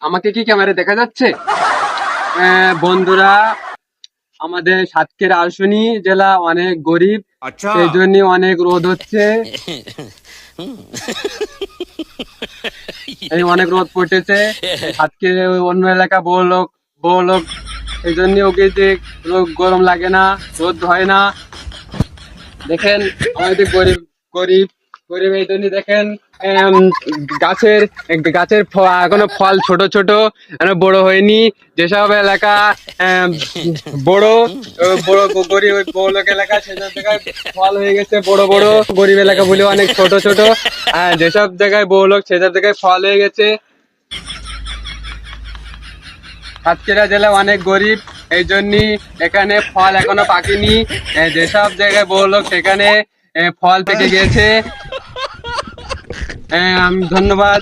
আমাকে কি ক্যামেরায় দেখা যাচ্ছে? বন্ধুরা, আমাদের সাতক্ষীরা আশুনি জেলা অনেক গরিব, अच्छा। সেই জন্য অনেক রোদ হচ্ছে। এই অনেক রোদ পড়তেছে। সাতক্ষীরা অন্য এলাকা বড় লোক, এই জন্য ওকে যে গরম লাগে না, রোদ হয় না। দেখেন আমাদের গরিব গরিব গরিব, এই জন্য দেখেন আম, গাছের গাছের এখনো ফল ছোট ছোট, এখনো বড় হয়নি। যেসব এলাকা আম, বড় বড় গরিব বড় লোক এলাকা, সেসব জায়গায় ফল হয়ে গেছে বড় বড়। গরিব এলাকা বলে অনেক ছোট ছোট। যেসব জায়গায় বড় লোক, সেসব জায়গায় ফল হয়ে গেছে। সাতক্ষীরা জেলা অনেক গরিব, এই জন্য এখানে ফল এখনো পাকেনি। যেসব জায়গায় বড় লোক, সেখানে ফল পেকে গেছে। আমি ধন্যবাদ।